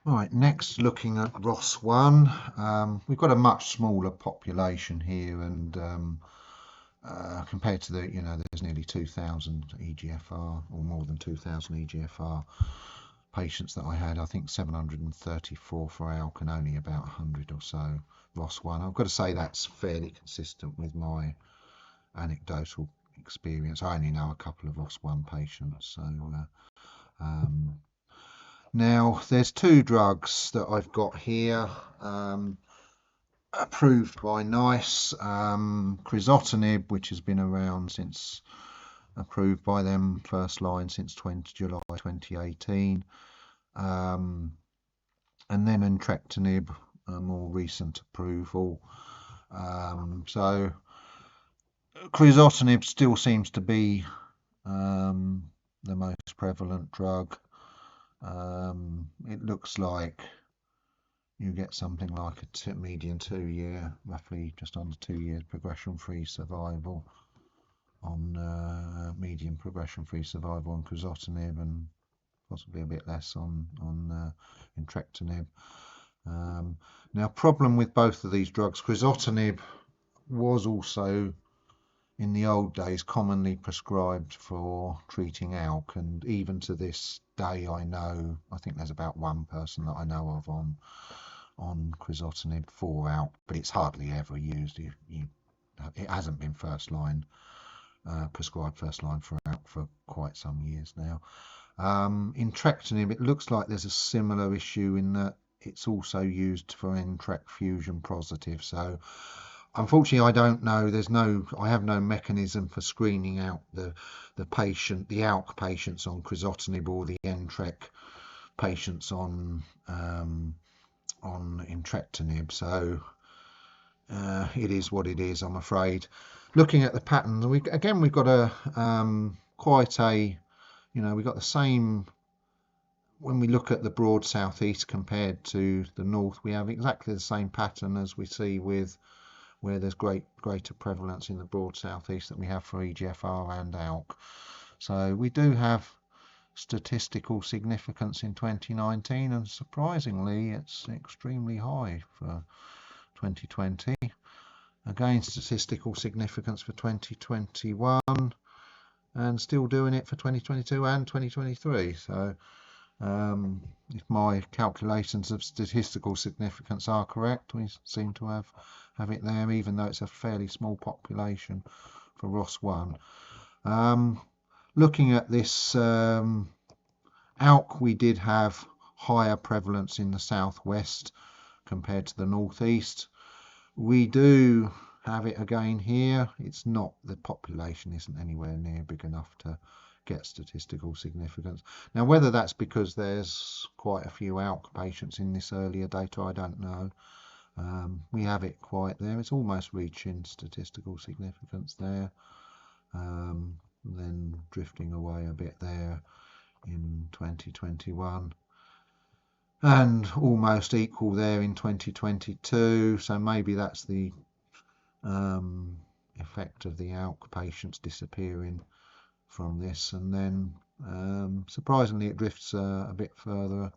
Right, next looking at ROS1. We've got a much smaller population here, and compared to there's nearly 2,000 EGFR, or more than 2,000 EGFR patients that I had. I think 734 for ALK and only about 100 or so ROS1. I've got to say that's fairly consistent with my anecdotal experience. I only know a couple of ROS1 patients, so now there's two drugs that I've got here approved by NICE. Crizotinib, which has been around since, approved by them first line since July 2018, and then entrectinib, a more recent approval. So crizotinib still seems to be the most prevalent drug. It looks like you get something like a median 2-year, roughly just under 2 years progression-free survival on median progression-free survival on crizotinib, and possibly a bit less on entrectinib. Now, problem with both of these drugs, crizotinib was also in the old days commonly prescribed for treating ALK, and even to this day I think there's about one person that I know of on crizotinib for ALK, but it's hardly ever used. It hasn't been prescribed first line for ALK for quite some years now. Entrectinib, it looks like there's a similar issue in that it's also used for NTRK fusion positive. So unfortunately, I don't know. I have no mechanism for screening out the ALK patients on crizotinib or the NTRK patients on entrectinib. So it is what it is, I'm afraid. Looking at the patterns, we've got we've got the same. When we look at the broad southeast compared to the north, we have exactly the same pattern as we see with where there's greater prevalence in the broad southeast that we have for EGFR and ALK. So we do have statistical significance in 2019, and surprisingly it's extremely high for 2020. Again, statistical significance for 2021, and still doing it for 2022 and 2023. So if my calculations of statistical significance are correct, we seem to have it there, even though it's a fairly small population for ROS1. Looking at this ALK, we did have higher prevalence in the southwest compared to the northeast. We do have it again here. It's not, the population isn't anywhere near big enough to get statistical significance. Now, whether that's because there's quite a few ALK patients in this earlier data, I don't know. We have it quite there. It's almost reaching statistical significance there, then drifting away a bit there in 2021, and almost equal there in 2022. So maybe that's the effect of the ALK patients disappearing from this, and then surprisingly it drifts a bit further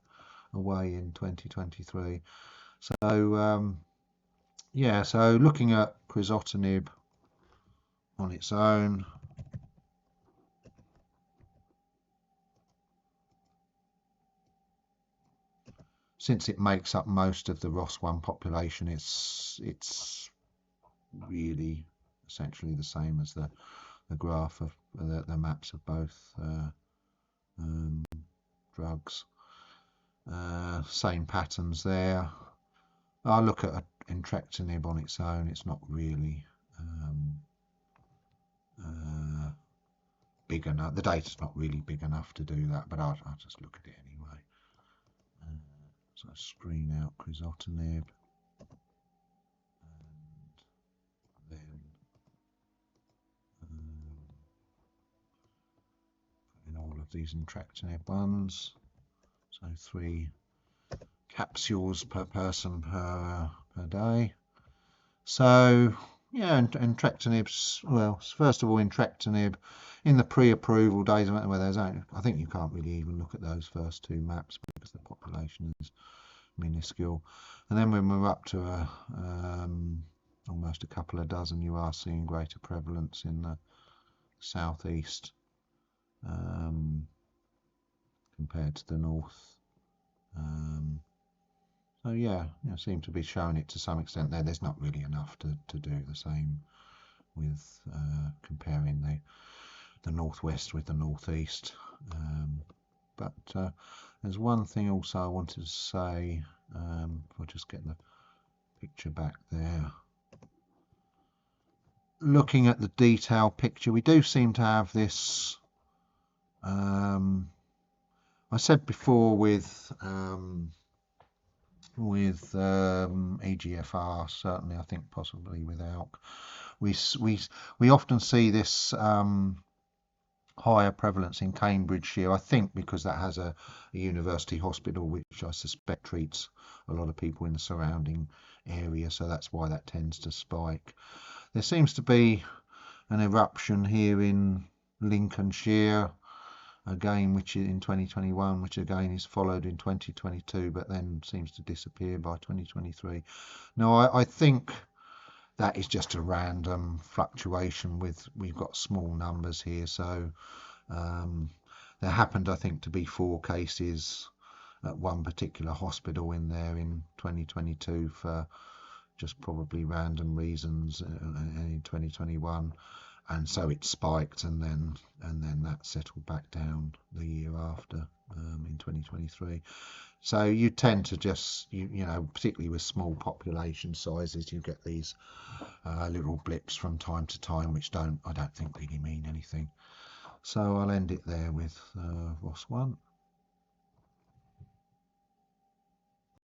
away in 2023. So yeah, so looking at crizotinib on its own, since it makes up most of the ROS1 population, it's really essentially the same as the graph of the maps of both drugs. Same patterns there. I'll look at entrectinib on its own. It's not really big enough. The data's not really big enough to do that, but I'll just look at it anyway. So I screen out crizotinib, and then put in all of these entrectinib ones. So 3 capsules per person per day. So yeah, entrectinib's, well, first of all, entrectinib in the pre-approval days where there's only, I think you can't really even look at those first 2 maps because the population is minuscule. And then when we're up to almost a couple of dozen, you are seeing greater prevalence in the southeast compared to the north. So yeah, seem to be showing it to some extent there. There's not really enough to do the same with comparing the northwest with the northeast. But there's one thing also I wanted to say. If I just get the picture back there. Looking at the detailed picture, we do seem to have this. I said before with EGFR, certainly I think possibly with ALK, we often see this higher prevalence in Cambridgeshire, I think because that has a university hospital which I suspect treats a lot of people in the surrounding area, so that's why that tends to spike. There seems to be an eruption here in Lincolnshire again, which is in 2021, which again is followed in 2022, but then seems to disappear by 2023. Now I think that is just a random fluctuation. We've got small numbers here, so there happened, I think, to be 4 cases at one particular hospital in there in 2022 for just probably random reasons in 2021, and so it spiked and then that settled back down the year after in 2023. So you tend to just particularly with small population sizes, you get these little blips from time to time which I don't think really mean anything. So I'll end it there with ROS1.